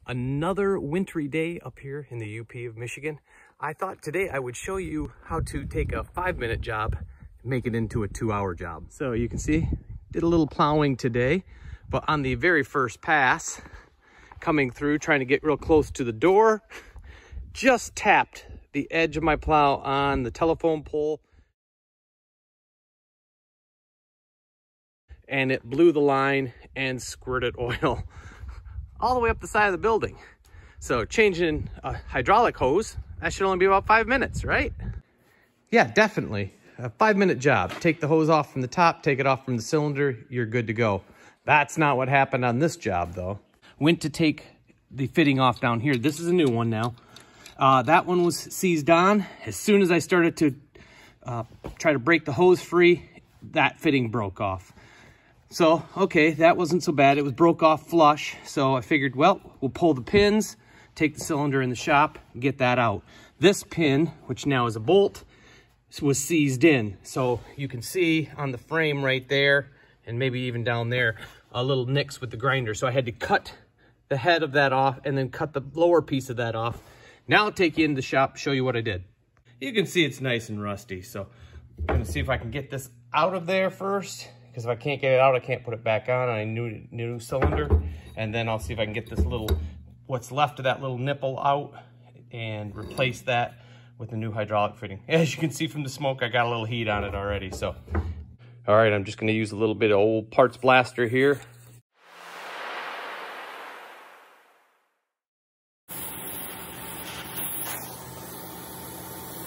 Another wintry day up here in the UP of Michigan. I thought today I would show you how to take a 5-minute job and make it into a 2-hour job. So you can see, did a little plowing today, but on the very first pass, coming through, trying to get real close to the door, just tapped the edge of my plow on the telephone pole, and it blew the line and squirted oil all the way up the side of the building. So changing a hydraulic hose, that should only be about 5 minutes, right? Yeah, definitely. A 5-minute job. Take the hose off from the top, take it off from the cylinder, you're good to go. That's not what happened on this job though. Went to take the fitting off down here. This is a new one now. That one was seized on. As soon as I started to try to break the hose free, that fitting broke off. So, okay, that wasn't so bad. It was broke off flush. So I figured, well, we'll pull the pins, take the cylinder in the shop, get that out. This pin, which now is a bolt, was seized in. So you can see on the frame right there, and maybe even down there, a little nicks with the grinder. So I had to cut the head of that off and then cut the lower piece of that off. Now I'll take you into the shop, show you what I did. You can see it's nice and rusty. So I'm gonna see if I can get this out of there first, because if I can't get it out, I can't put it back on a new cylinder. And then I'll see if I can get this little, what's left of that little nipple out and replace that with a new hydraulic fitting. As you can see from the smoke, I got a little heat on it already. So, all right, I'm just gonna use a little bit of old parts blaster here.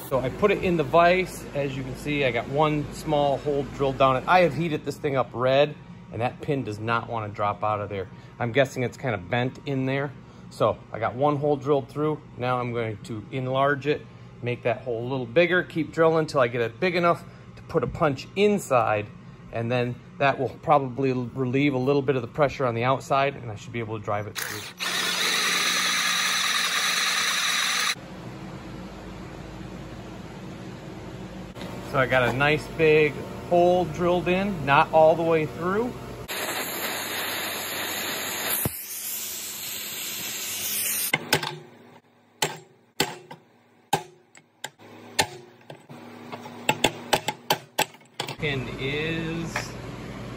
So I put it in the vise. As you can see, I got one small hole drilled down it. I have heated this thing up red, and that pin does not want to drop out of there. I'm guessing it's kind of bent in there. So I got one hole drilled through. Now I'm going to enlarge it, make that hole a little bigger, keep drilling until I get it big enough to put a punch inside, and then that will probably relieve a little bit of the pressure on the outside, and I should be able to drive it through. So I got a nice big hole drilled in, not all the way through. Pin is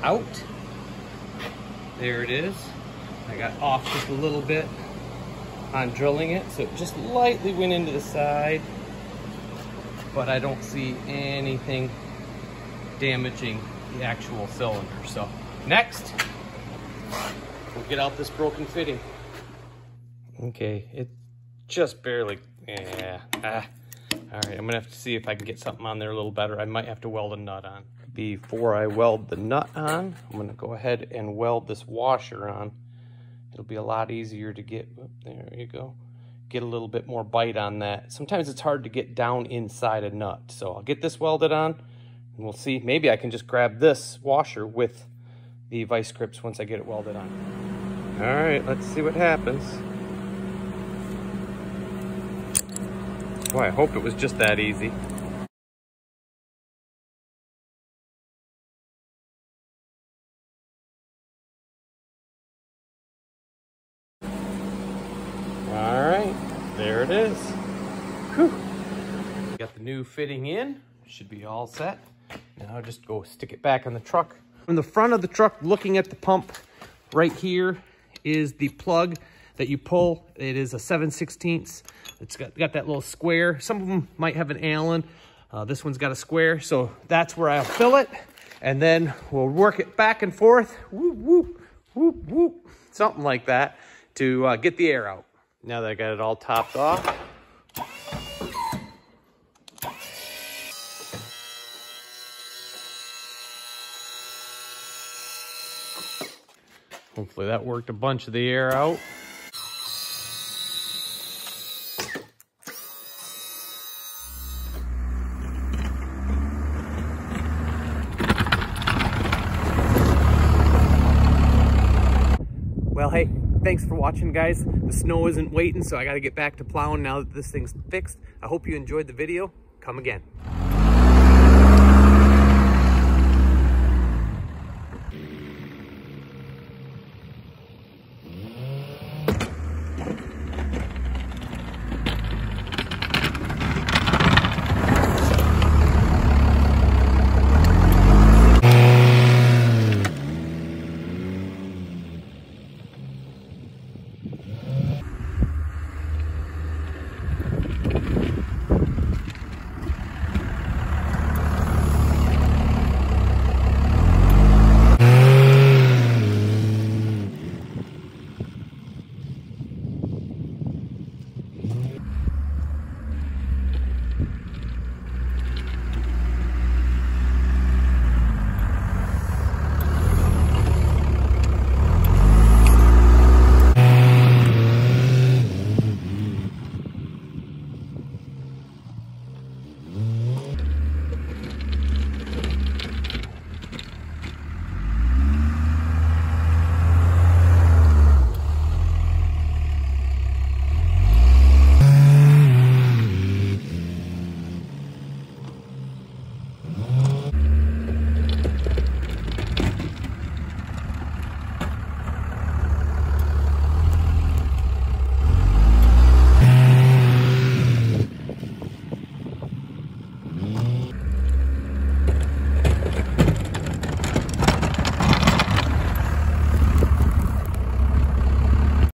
out. There it is. I got off just a little bit on drilling it, so it just lightly went into the side. But I don't see anything damaging the actual cylinder. So next, we'll get out this broken fitting. Okay, it just barely, yeah. All right, I'm gonna have to see if I can get something on there a little better. I might have to weld a nut on. Before I weld the nut on, I'm gonna go ahead and weld this washer on. It'll be a lot easier to get, there you go. Get a little bit more bite on that. Sometimes it's hard to get down inside a nut. So I'll get this welded on and we'll see. Maybe I can just grab this washer with the vice grips once I get it welded on. All right, let's see what happens. Boy, I hope it was just that easy. All right, there it is. Whew. Got the new fitting in, should be all set. Now I'll just go stick it back on the truck. From the front of the truck, looking at the pump, right here is the plug that you pull. It is a 7/16. It's got that little square. Some of them might have an Allen. This one's got a square, so that's where I'll fill it. And then we'll work it back and forth, whoop, whoop, whoop, whoop, something like that to get the air out. Now that I got it all topped off, hopefully that worked a bunch of the air out. Well, hey, thanks for watching, guys. The snow isn't waiting, so I got to get back to plowing now that this thing's fixed. I hope you enjoyed the video. Come again.